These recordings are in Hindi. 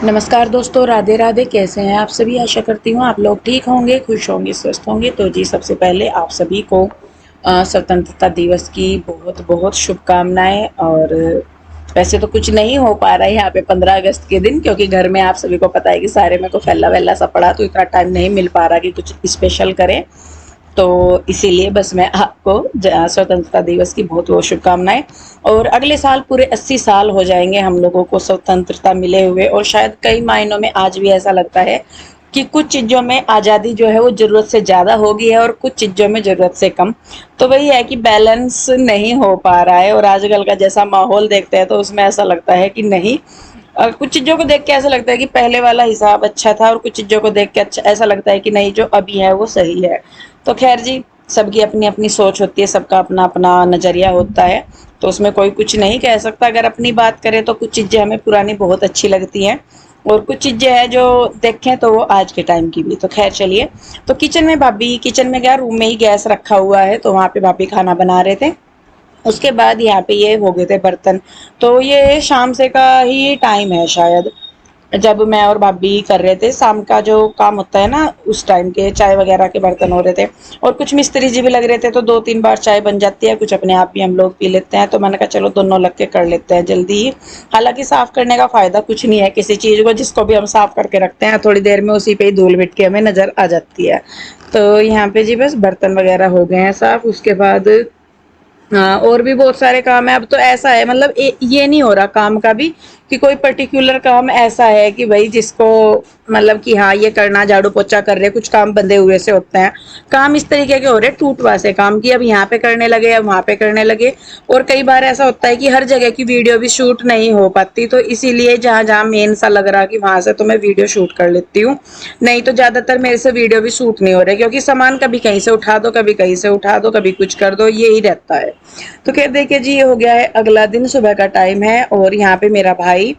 नमस्कार दोस्तों, राधे राधे। कैसे हैं आप सभी? आशा करती हूँ आप लोग ठीक होंगे, खुश होंगे, स्वस्थ होंगे। तो जी, सबसे पहले आप सभी को स्वतंत्रता दिवस की बहुत बहुत शुभकामनाएं। और वैसे तो कुछ नहीं हो पा रहा है यहाँ पे 15 अगस्त के दिन, क्योंकि घर में आप सभी को पता है कि सारे मेरे को फैला वैला सा पड़ा, तो इतना टाइम नहीं मिल पा रहा कि कुछ स्पेशल करें। तो इसीलिए बस मैं आपको स्वतंत्रता दिवस की बहुत बहुत शुभकामनाएं। और अगले साल पूरे 80 साल हो जाएंगे हम लोगों को स्वतंत्रता मिले हुए, और शायद कई मायनों में आज भी ऐसा लगता है कि कुछ चीज़ों में आज़ादी जो है वो ज़रूरत से ज़्यादा हो गई है और कुछ चीज़ों में ज़रूरत से कम। तो वही है कि बैलेंस नहीं हो पा रहा है। और आजकल का जैसा माहौल देखते हैं तो उसमें ऐसा लगता है कि नहीं, कुछ चीज़ों को देख के ऐसा लगता है कि पहले वाला हिसाब अच्छा था, और कुछ चीज़ों को देख के अच्छा ऐसा लगता है कि नहीं, जो अभी है वो सही है। तो खैर जी, सबकी अपनी अपनी सोच होती है, सबका अपना अपना नज़रिया होता है। तो उसमें कोई कुछ नहीं कह सकता। अगर अपनी बात करें तो कुछ चीज़ें हमें पुरानी बहुत अच्छी लगती हैं, और कुछ चीज़ें हैं जो देखें तो वो आज के टाइम की भी। तो खैर चलिए। तो किचन में भाभी, किचन में क्या, रूम में ही गैस रखा हुआ है, तो वहाँ पे भाभी खाना बना रहे थे। उसके बाद यहाँ पे ये हो गए थे बर्तन। तो ये शाम से का ही टाइम है शायद, जब मैं और भाभी कर रहे थे शाम का जो काम होता है ना, उस टाइम के चाय वगैरह के बर्तन हो रहे थे। और कुछ मिस्त्री जी भी लग रहे थे, तो 2-3 बार चाय बन जाती है, कुछ अपने आप भी हम लोग पी लेते हैं। तो मैंने कहा चलो दोनों लग के कर लेते हैं जल्दी ही। हालांकि साफ करने का फायदा कुछ नहीं है किसी चीज़ को, जिसको भी हम साफ करके रखते हैं थोड़ी देर में उसी पे ही धूल मिट्टी हमें नजर आ जाती है। तो यहाँ पे जी बस बर्तन वगैरह हो गए हैं साफ। उसके बाद हाँ, और भी बहुत सारे काम है। अब तो ऐसा है, मतलब ये नहीं हो रहा काम का भी कि कोई पर्टिकुलर काम ऐसा है कि भाई जिसको, मतलब कि हाँ ये करना, झाड़ू पोछा कर रहे, कुछ काम बंधे हुए से होते हैं। काम इस तरीके के हो रहे टूटवा से काम की, अब यहाँ पे करने लगे, अब वहाँ पे करने लगे। और कई बार ऐसा होता है कि हर जगह की वीडियो भी शूट नहीं हो पाती, तो इसीलिए जहाँ जहाँ मेन सा लग रहा कि वहां से तो मैं वीडियो शूट कर लेती हूँ। नहीं तो ज्यादातर मेरे से वीडियो भी शूट नहीं हो रहे, क्योंकि सामान कभी कहीं से उठा दो, कभी कहीं से उठा दो, कभी कुछ कर दो, यही रहता है। तो क्या देखिए जी, ये हो गया है अगला दिन, सुबह का टाइम है, और यहाँ पे मेरा भाई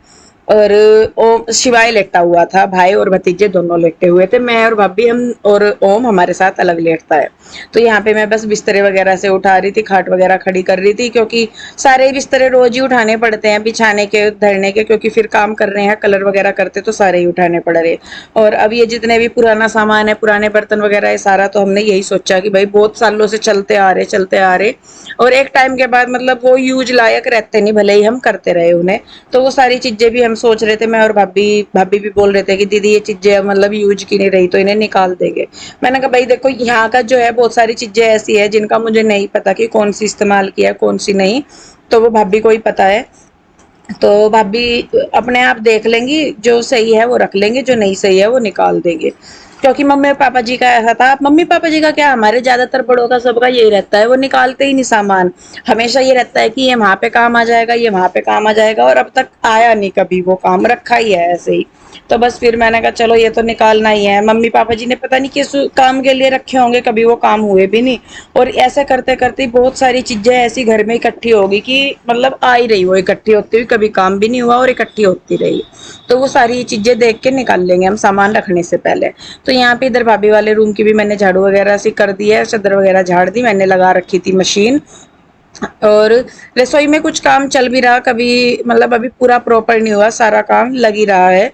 और ओम शिवाय लेटा हुआ था। भाई और भतीजे दोनों लेटे हुए थे, मैं और भाभी हम, और ओम हमारे साथ अलग लेटता है। तो यहाँ पे मैं बस बिस्तरे वगैरह से उठा रही थी, खाट वगैरह खड़ी कर रही थी, क्योंकि सारे बिस्तरे रोज ही उठाने पड़ते हैं, बिछाने के, धरने के, क्योंकि फिर काम कर रहे हैं, कलर वगैरह करते तो सारे ही उठाने पड़ रहे। और अब ये जितने भी पुराना सामान है, पुराने बर्तन वगैरह है, सारा तो हमने यही सोचा कि भाई बहुत सालों से चलते आ रहे, चलते आ रहे, और एक टाइम के बाद मतलब वो यूज लायक रहते नहीं, भले ही हम करते रहे उन्हें। तो वो सारी चीजें भी हम सोच रहे थे, मैं और भाभी, भाभी भी बोल रहे थे कि दीदी ये चीजें मतलब यूज की नहीं रही तो इन्हें निकाल देंगे। मैंने कहा भाई देखो, यहाँ का जो है बहुत सारी चीजें ऐसी है जिनका मुझे नहीं पता कि कौन सी इस्तेमाल किया कौन सी नहीं। तो वो भाभी को ही पता है। तो भाभी अपने आप देख लेंगी, जो सही है वो रख लेंगे, जो नहीं सही है वो निकाल देंगे। क्योंकि मम्मी पापा जी का ऐसा था, मम्मी पापा जी का क्या, हमारे ज्यादातर बड़ों का सबका यही रहता है, वो निकालते ही नहीं सामान। हमेशा ये रहता है कि ये वहां पे काम आ जाएगा, ये वहां पे काम आ जाएगा, और अब तक आया नहीं कभी, वो काम रखा ही है ऐसे ही। तो बस फिर मैंने कहा चलो ये तो निकालना ही है। मम्मी पापा जी ने पता नहीं किस काम के लिए रखे होंगे, कभी वो काम हुए भी नहीं। और ऐसे करते करते बहुत सारी चीजें ऐसी घर में इकट्ठी होगी कि मतलब आ ही रही, वो इकट्ठी होती हुई, कभी काम भी नहीं हुआ और इकट्ठी होती रही। तो वो सारी चीजें देख के निकाल लेंगे हम सामान रखने से पहले। तो यहाँ पे इधर भाभी वाले रूम की भी मैंने झाड़ू वगैरह सी कर दी है, चादर वगैरह झाड़ दी, मैंने लगा रखी थी मशीन। और रसोई में कुछ काम चल भी रहा, कभी मतलब अभी पूरा प्रॉपर नहीं हुआ, सारा काम लग ही रहा है।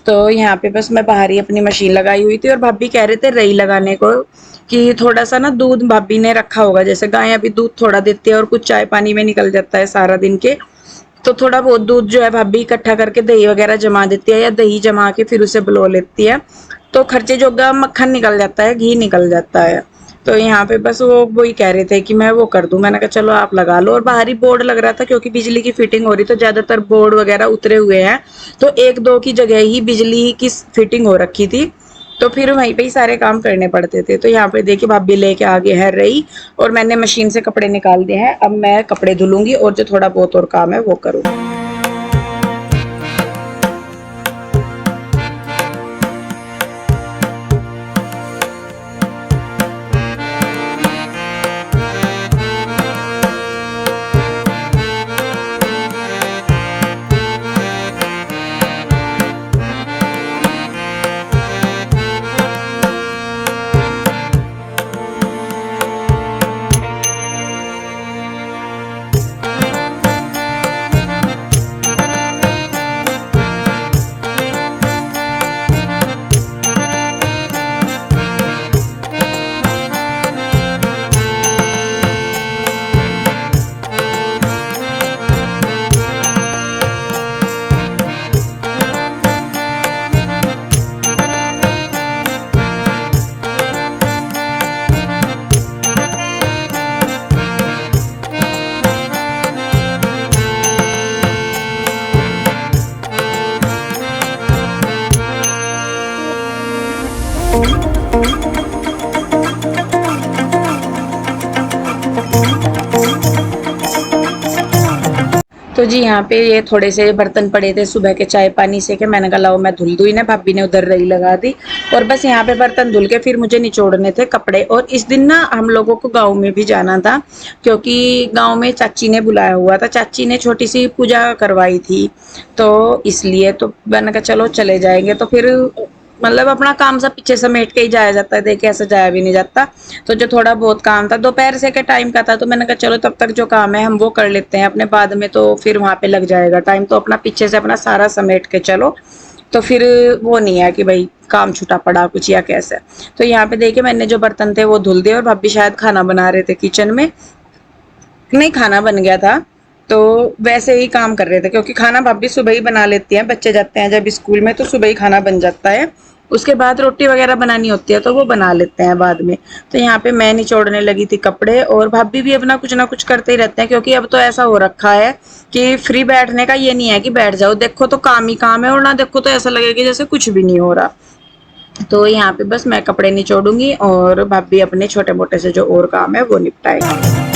तो यहाँ पे बस मैं बाहर ही अपनी मशीन लगाई हुई थी, और भाभी कह रहे थे रई लगाने को, कि थोड़ा सा ना दूध भाभी ने रखा होगा, जैसे गाय अभी दूध थोड़ा देती है और कुछ चाय पानी में निकल जाता है सारा दिन के। तो थोड़ा बहुत दूध जो है भाभी इकट्ठा करके दही वगैरह जमा देती है, या दही जमा के फिर उसे बुला लेती है। तो खर्चे जोगा मक्खन निकल जाता है, घी निकल जाता है। तो यहाँ पे बस वो वही कह रहे थे कि मैं वो कर दूं। मैंने कहा चलो आप लगा लो। और बाहरी बोर्ड लग रहा था, क्योंकि बिजली की फिटिंग हो रही, तो ज्यादातर बोर्ड वगैरह उतरे हुए हैं। तो एक दो की जगह ही बिजली की फिटिंग हो रखी थी, तो फिर वहीं पे ही सारे काम करने पड़ते थे। तो यहाँ पे देखिए भाभी लेके आगे है रही, और मैंने मशीन से कपड़े निकाल दिए हैं। अब मैं कपड़े धुलूंगी और जो थोड़ा बहुत और काम है वो करूंगी। तो जी यहाँ पे ये थोड़े से बर्तन पड़े थे सुबह के चाय पानी से, के मैंने कहा लाओ मैं धुल दूँ ना, भाभी ने उधर रही लगा दी। और बस यहाँ पे बर्तन धुल के फिर मुझे निचोड़ने थे कपड़े। और इस दिन ना हम लोगों को गाँव में भी जाना था, क्योंकि गाँव में चाची ने बुलाया हुआ था, चाची ने छोटी सी पूजा करवाई थी, तो इसलिए तो मैंने कहा चलो चले जाएंगे। तो फिर मतलब अपना काम सब पीछे समेट के ही जाया जाता है, देखे ऐसे जाया भी नहीं जाता। तो जो थोड़ा बहुत काम था दोपहर से के टाइम का था, तो मैंने कहा चलो तब तक जो काम है हम वो कर लेते हैं अपने, बाद में तो फिर वहां पे लग जाएगा टाइम, तो अपना पीछे से अपना सारा समेट के चलो, तो फिर वो नहीं है कि भाई काम छुटा पड़ा कुछ या कैसे। तो यहाँ पे देखिए मैंने जो बर्तन थे वो धुल दिए, और भाभी शायद खाना बना रहे थे किचन में, नहीं खाना बन गया था, तो वैसे ही काम कर रहे थे, क्योंकि खाना भाभी सुबह ही बना लेती हैं, बच्चे जाते हैं जब स्कूल में तो सुबह ही खाना बन जाता है, उसके बाद रोटी वगैरह बनानी होती है तो वो बना लेते हैं बाद में। तो यहाँ पे मैं निचोड़ने लगी थी कपड़े, और भाभी भी अपना कुछ ना कुछ करते ही रहते हैं, क्योंकि अब तो ऐसा हो रखा है कि फ्री बैठने का ये नहीं है कि बैठ जाओ, देखो तो काम ही काम है, और ना देखो तो ऐसा लगेगा जैसे कुछ भी नहीं हो रहा। तो यहाँ पे बस मैं कपड़े निचोड़ूंगी और भाभी अपने छोटे मोटे से जो और काम है वो निपटाएगी।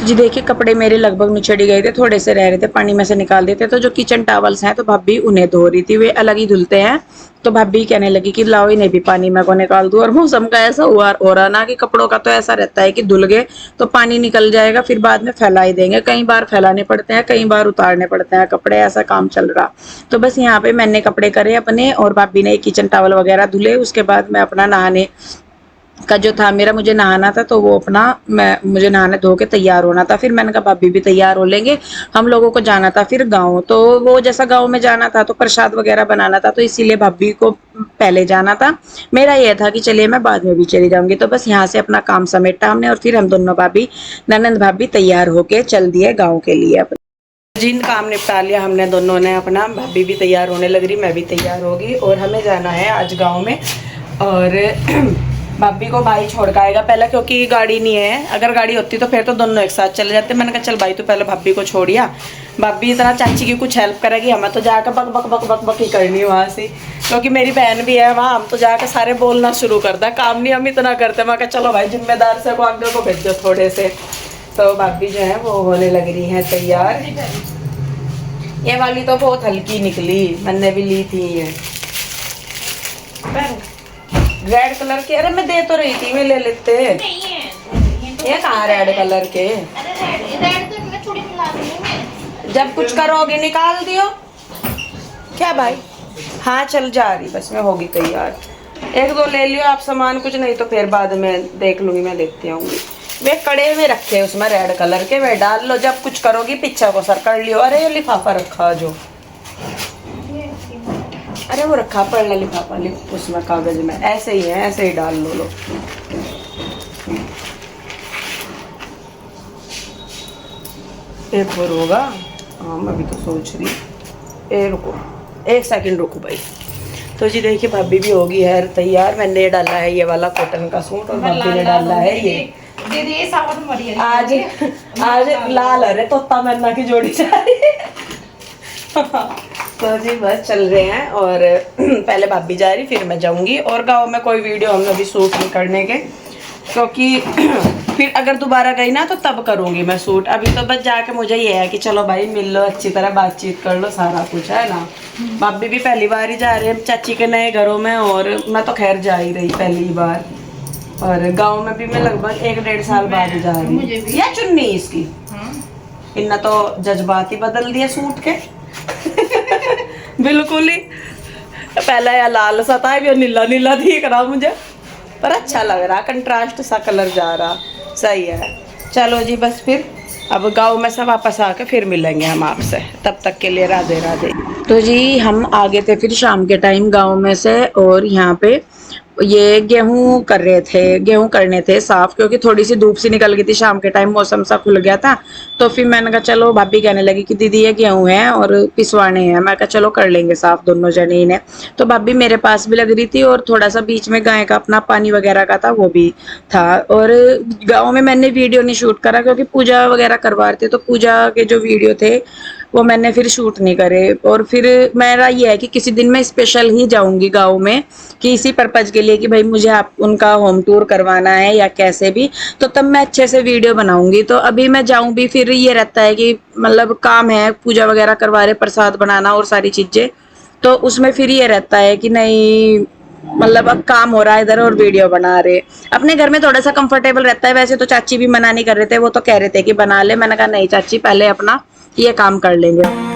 जी देखिए कपड़े मेरे लगभग निचड़ गए थे, थोड़े से रह रहे थे, पानी में से निकाल देते। तो जो किचन टॉवल्स हैं तो भाभी उन्हें धो रही थी, वे अलग ही धुलते हैं, तो भाभी कहने लगी कि लाओ इन्हें भी पानी में को निकाल दूं। और मौसम का ऐसा हुआ हो रहा ना कि कपड़ों का तो ऐसा रहता है कि धुल गए तो पानी निकल जाएगा, फिर बाद में फैला ही देंगे, कई बार फैलाने पड़ते हैं, कई बार उतारने पड़ते हैं कपड़े, ऐसा काम चल रहा। तो बस यहाँ पे मैंने कपड़े करे अपने, और भाभी ने किचन टॉवल वगैरह धुले, उसके बाद मैं अपना नहाने का जो था मेरा, मुझे नहाना था, तो वो अपना मुझे नहाने धो के तैयार होना था, फिर मैंने कहा भाभी भी तैयार हो लेंगे, हम लोगों को जाना था फिर गाँव। तो वो जैसा गाँव में जाना था तो प्रसाद वगैरह बनाना था, तो इसीलिए भाभी को पहले जाना था, मेरा ये था कि चलिए मैं बाद में भी चली जाऊंगी। तो बस यहाँ से अपना काम समेटा हमने, और फिर हम दोनों भाभी ननंद भाभी तैयार होके चल दिए गाँव के लिए अपने। जिन काम निपटा लिया हमने दोनों ने अपना, भाभी भी तैयार होने लग रही, मैं भी तैयार होगी, और हमें जाना है आज गाँव में। और भाभी को भाई छोड़ के आएगा पहले, क्योंकि गाड़ी नहीं है, अगर गाड़ी होती तो फिर तो दोनों एक साथ चले जाते। मैंने कहा चल भाई तो पहले भाभी को छोड़िया, भाभी इतना चाची की कुछ हेल्प करेगी, हमें तो जाकर बक बक बक बक बक ही करनी वहाँ से, क्योंकि मेरी बहन भी है वहाँ, हम तो जाकर सारे बोलना शुरू करते हैं, काम नहीं हम इतना करते। मैं कहा चलो भाई जिम्मेदार से को आगे को भेजो थोड़े से। तो भाभी जो है वो होने लग रही है तैयार। ये वाली तो बहुत हल्की निकली, मैंने भी ली थी ये रेड कलर के। अरे मैं दे तो रही थी, मैं ले लेते। नहीं है ये कहाँ रेड कलर के? अरे रेड तो मैं थोड़ी मिला दूंगी, जब कुछ करोगे निकाल दियो क्या भाई। हाँ चल जा रही, बस मैं होगी तैयार, एक दो ले लियो आप सामान, कुछ नहीं तो फिर बाद में देख लूंगी, मैं देखती आऊंगी। वे कड़े में रखे उसमें रेड कलर के, वे डाल लो, जब कुछ करोगी पीछे को सर कर लियो। अरे ये लिफाफा रखा जो, अरे वो रखा पड़ना लिफाफा उसमें कागज में, ऐसे ही है, ऐसे ही डाल लो। एक बार होगा। हाँ मैं भी तो सोच रही, रुको एक सेकंड रुको भाई। तो जी देखिए भाभी भी होगी है तैयार, मैंने ये डाला है ये वाला कॉटन का सूट, और भाभी ने डाला है ये दीदी आज आज लाल, अरे तोता मैना की जोड़ी जा रही है। तो जी बस चल रहे हैं, और पहले भाभी जा रही फिर मैं जाऊंगी। और गांव में कोई वीडियो हम अभी शूट नहीं करने के, क्योंकि फिर अगर दोबारा गई ना तो तब करूंगी मैं शूट। अभी तो बस जाके मुझे ये है कि चलो भाई मिल लो, अच्छी तरह बातचीत कर लो, सारा कुछ है ना। भाभी भी पहली बार ही जा रहे हैं चाची के नए घरों में, और मैं तो खैर जा ही रही पहली बार, और गाँव में भी मैं लगभग 1-1.5 साल बाद जा रही हूँ। या चुन्नी इसकी इन्ना तो जज्बात ही बदल दिए सूट के। बिल्कुल ही, पहले या लाल सा था, अभी नीला नीला दिख रहा मुझे, पर अच्छा लग रहा, कंट्रास्ट सा कलर जा रहा, सही है। चलो जी बस फिर अब गाँव में से वापस आके फिर मिलेंगे हम आपसे, तब तक के लिए राधे राधे। तो जी हम आ गए थे फिर शाम के टाइम गाँव में से, और यहाँ पे ये गेहूं कर रहे थे, गेहूं करने थे साफ, क्योंकि थोड़ी सी धूप सी निकल गई थी शाम के टाइम, मौसम सा खुल गया था। तो फिर मैंने कहा चलो, भाभी कहने लगी कि दीदी ये गेहूं है और पिसवाने हैं, मैं कहा चलो कर लेंगे साफ दोनों जने ही ने। तो भाभी मेरे पास भी लग रही थी, और थोड़ा सा बीच में गाय का अपना पानी वगैरह का था वो भी था। और गाँव में मैंने वीडियो नहीं शूट करा, क्योंकि पूजा वगैरह करवा रहे थे, तो पूजा के जो वीडियो थे वो मैंने फिर शूट नहीं करे। और फिर मेरा ये है कि किसी दिन मैं स्पेशल ही जाऊंगी गाँव में, कि इसी पर्पज के लिए कि भाई मुझे आप उनका होम टूर करवाना है या कैसे भी, तो तब मैं अच्छे से वीडियो बनाऊंगी। तो अभी मैं जाऊं भी फिर ये रहता है कि मतलब काम है, पूजा वगैरह करवा रहे, प्रसाद बनाना और सारी चीजें, तो उसमें फिर ये रहता है कि नहीं, मतलब अब काम हो रहा है इधर और वीडियो बना रहे। अपने घर में थोड़ा सा कंफर्टेबल रहता है। वैसे तो चाची भी मना नहीं कर रहे थे, वो तो कह रहे थे कि बना ले, मैंने कहा नहीं चाची, पहले अपना ये काम कर लेंगे।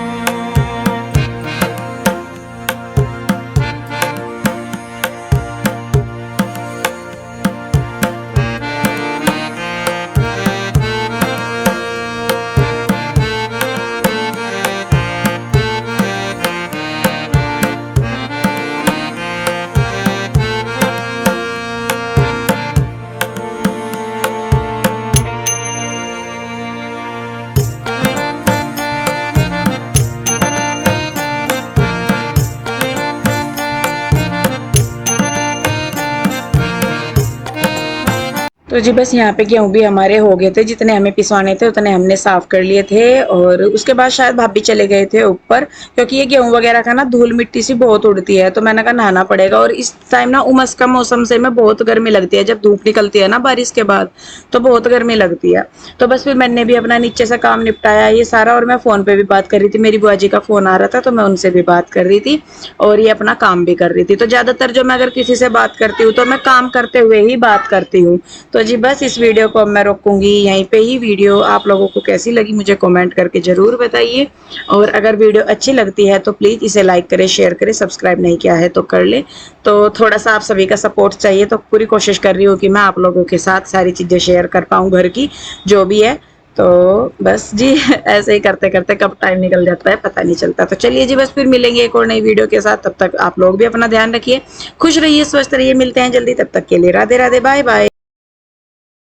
तो जी बस यहाँ पे गेहूँ भी हमारे हो गए थे, जितने हमें पिसवाने थे उतने हमने साफ कर लिए थे। और उसके बाद शायद भाभी चले गए थे ऊपर, क्योंकि ये गेहूँ वगैरह का ना धूल मिट्टी सी बहुत उड़ती है, तो मैंने कहा नहाना पड़ेगा। और इस टाइम ना उमस का मौसम से में बहुत गर्मी लगती है, जब धूप निकलती है ना बारिश के बाद, तो बहुत गर्मी लगती है। तो बस फिर मैंने भी अपना नीचे से काम निपटाया ये सारा, और मैं फोन पे भी बात कर रही थी, मेरी बुआ जी का फोन आ रहा था तो मैं उनसे भी बात कर रही थी, और ये अपना काम भी कर रही थी। तो ज्यादातर जो मैं अगर किसी से बात करती हूँ तो मैं काम करते हुए ही बात करती हूँ। तो जी बस इस वीडियो को अब मैं रोकूंगी यहीं पे ही। वीडियो आप लोगों को कैसी लगी मुझे कमेंट करके ज़रूर बताइए, और अगर वीडियो अच्छी लगती है तो प्लीज़ इसे लाइक करें, शेयर करें, सब्सक्राइब नहीं किया है तो कर ले। तो थोड़ा सा आप सभी का सपोर्ट चाहिए, तो पूरी कोशिश कर रही हूँ कि मैं आप लोगों के साथ सारी चीज़ें शेयर कर पाऊँ घर की जो भी है। तो बस जी ऐसे ही करते करते कब टाइम निकल जाता है पता नहीं चलता। तो चलिए जी बस फिर मिलेंगे एक और नई वीडियो के साथ, तब तक आप लोग भी अपना ध्यान रखिए, खुश रहिए, स्वस्थ रहिए, मिलते हैं जल्दी, तब तक के लिए राधे राधे, बाय बाय।